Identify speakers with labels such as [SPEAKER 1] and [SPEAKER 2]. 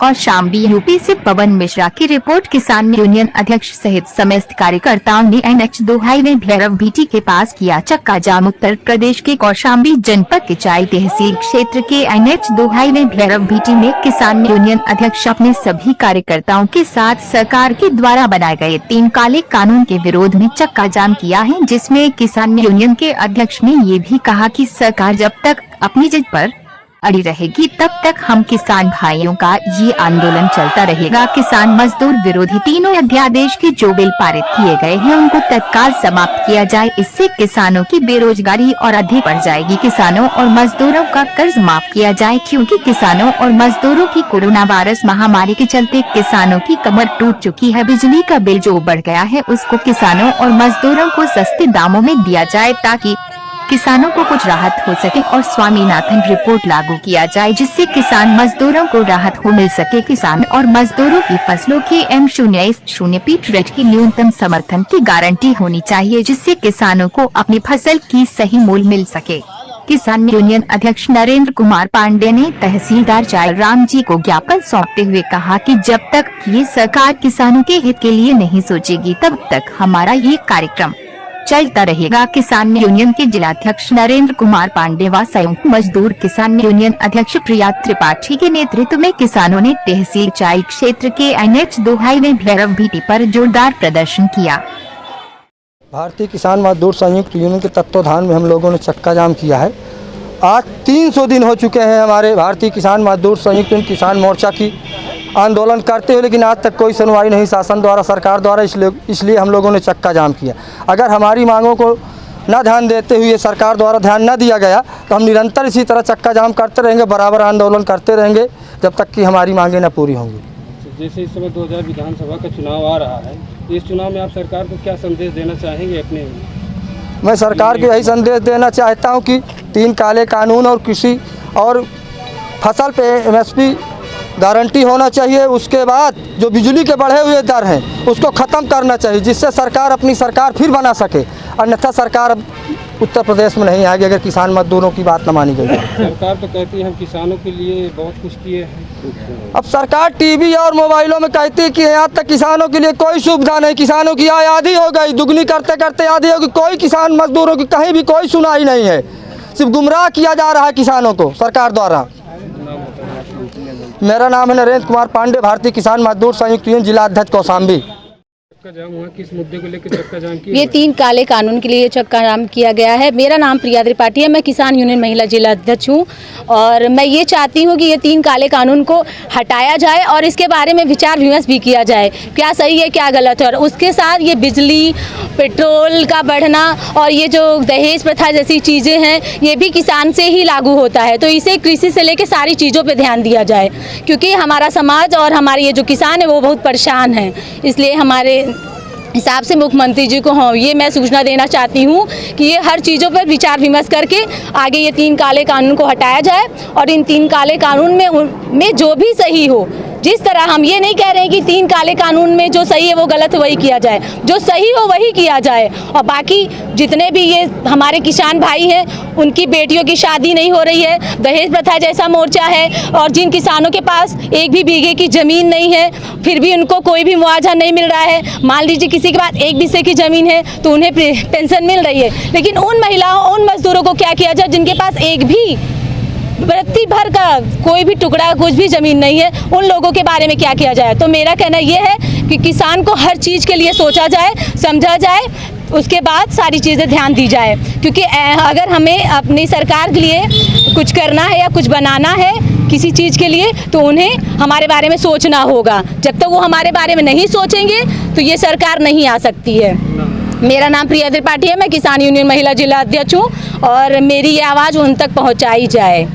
[SPEAKER 1] Kaushambi. UP से पवन मिश्रा की report. किसान यूनियन अध्यक्ष सहित समस्त कार्यकर्ताओं ने NH2 हाईवे भैरव भीटी के पास किया चक्का जाम। उत्तर प्रदेश के कौशाम्बी जनपद के चाई तहसील क्षेत्र के NH2 हाईवे भैरव भीटी में किसान यूनियन अध्यक्ष अपने सभी कार्यकर्ताओं के साथ सरकार के द्वारा बनाए गए 3 काले कानून के विरोध में चक्का जाम किया है, जिसमें किसान यूनियन के अध्यक्ष ने ये भी कहा कि सरकार जब तक अपनी जिद पर अड़ी रहेगी तब तक हम किसान भाइयों का ये आंदोलन चलता रहेगा। किसान मजदूर विरोधी तीनों अध्यादेश के जो बिल पारित किए गए हैं उनको तत्काल समाप्त किया जाए, इससे किसानों की बेरोजगारी और अधिक बढ़ जाएगी। किसानों और मजदूरों का कर्ज माफ किया जाए, क्योंकि किसानों और मजदूरों की कोरोना वायरस महामारी के चलते किसानों की कमर टूट चुकी है। बिजली का बिल जो बढ़ गया है उसको किसानों और मजदूरों को सस्ते दामों में दिया जाए ताकि किसानों को कुछ राहत हो सके और स्वामीनाथन रिपोर्ट लागू किया जाए, जिससे किसान मजदूरों को राहत हो मिल सके। किसान और मजदूरों की फसलों की M0 रेट की न्यूनतम समर्थन की गारंटी होनी चाहिए, जिससे किसानों को अपनी फसल की सही मूल्य मिल सके। किसान यूनियन अध्यक्ष नरेंद्र कुमार पांडे ने तहसीलदार जयराम जी को ज्ञापन सौंपते हुए कहा कि जब तक ये सरकार किसानों के हित के लिए नहीं सोचेगी तब तक हमारा ये कार्यक्रम चलता रहेगा। किसान यूनियन के जिलाध्यक्ष नरेंद्र कुमार पांडे व संयुक्त मजदूर किसान यूनियन अध्यक्ष प्रिया त्रिपाठी के नेतृत्व में किसानों ने तहसील चाई क्षेत्र के NH2 हाईवे भैरव भीटी पर जोरदार प्रदर्शन किया।
[SPEAKER 2] भारतीय किसान मजदूर संयुक्त यूनियन के तत्वाधान में हम लोगों ने चक्का जाम किया है। आज 300 दिन हो चुके हैं हमारे भारतीय किसान मजदूर संयुक्त यूनियन किसान मोर्चा की आंदोलन करते हुए, लेकिन आज तक कोई सुनवाई नहीं शासन द्वारा, सरकार द्वारा। इसलिए हम लोगों ने चक्का जाम किया। अगर हमारी मांगों को न ध्यान देते हुए सरकार द्वारा ध्यान न दिया गया तो हम निरंतर इसी तरह चक्का जाम करते रहेंगे, बराबर आंदोलन करते रहेंगे जब तक कि हमारी मांगें न पूरी होंगी।
[SPEAKER 3] जैसे इस समय 2000 विधानसभा का चुनाव आ रहा है, इस चुनाव में आप सरकार को क्या संदेश देना चाहेंगे अपने?
[SPEAKER 2] मैं सरकार को यही संदेश देना चाहता हूँ कि 3 काले कानून और कृषि और फसल पे MSP गारंटी होना चाहिए। उसके बाद जो बिजली के बढ़े हुए दर हैं उसको ख़त्म करना चाहिए, जिससे सरकार अपनी सरकार फिर बना सके। अन्यथा सरकार अब उत्तर प्रदेश में नहीं आएगी अगर किसान मजदूरों की बात न मानी गई।
[SPEAKER 3] सरकार तो कहती है हम किसानों के लिए बहुत कुछ किए हैं।
[SPEAKER 2] अब सरकार टीवी और मोबाइलों में कहती है कि यहाँ तक किसानों के लिए कोई सुविधा नहीं। किसानों की आय आधी हो गई, दुगनी करते करते आधी होगी। कोई किसान मजदूरों की कहीं भी कोई सुनाई नहीं है, सिर्फ गुमराह किया जा रहा है किसानों को सरकार द्वारा। मेरा नाम है नरेंद्र कुमार पांडे, भारतीय किसान मजदूर संयुक्त यूनियन जिला अध्यक्ष कौशाम्बी।
[SPEAKER 3] किस मुद्दे को लेकर चक्का जाम किया?
[SPEAKER 4] ये 3 काले कानून के लिए चक्का जाम किया गया है। मेरा नाम प्रिया त्रिपाठी है, मैं किसान यूनियन महिला जिला अध्यक्ष हूँ और मैं ये चाहती हूँ कि ये 3 काले कानून को हटाया जाए और इसके बारे में विचार विमर्श भी किया जाए, क्या सही है क्या गलत है। और उसके साथ ये बिजली पेट्रोल का बढ़ना और ये जो दहेज प्रथा जैसी चीज़ें हैं ये भी किसान से ही लागू होता है, तो इसे कृषि से लेकर सारी चीज़ों पर ध्यान दिया जाए, क्योंकि हमारा समाज और हमारे ये जो किसान है वो बहुत परेशान हैं। इसलिए हमारे हिसाब से मुख्यमंत्री जी को ये मैं सूचना देना चाहती हूँ कि ये हर चीज़ों पर विचार विमर्श करके आगे ये 3 काले कानून को हटाया जाए और इन 3 काले कानून में जो भी सही हो, जिस तरह हम ये नहीं कह रहे हैं कि 3 काले कानून में जो सही है वो गलत है वही किया जाए, जो सही हो वही किया जाए। और बाकी जितने भी ये हमारे किसान भाई हैं उनकी बेटियों की शादी नहीं हो रही है, दहेज प्रथा जैसा मोर्चा है, और जिन किसानों के पास 1 भी बीघे की ज़मीन नहीं है फिर भी उनको कोई भी मुआवजा नहीं मिल रहा है। मान लीजिए किसी के पास 1 बीघे की ज़मीन है तो उन्हें पेंशन मिल रही है, लेकिन उन महिलाओं उन मजदूरों को क्या किया जाए जिनके पास 1 भी वृत्ति भर का कोई भी टुकड़ा कुछ भी ज़मीन नहीं है, उन लोगों के बारे में क्या किया जाए। तो मेरा कहना ये है कि किसान को हर चीज़ के लिए सोचा जाए, समझा जाए, उसके बाद सारी चीज़ें ध्यान दी जाए, क्योंकि अगर हमें अपनी सरकार के लिए कुछ करना है या कुछ बनाना है किसी चीज़ के लिए तो उन्हें हमारे बारे में सोचना होगा। जब तक वो हमारे बारे में नहीं सोचेंगे तो ये सरकार नहीं आ सकती है। मेरा नाम प्रिया त्रिपाठी है, मैं किसान यूनियन महिला जिला अध्यक्ष हूँ और मेरी ये आवाज़ उन तक पहुँचाई जाए।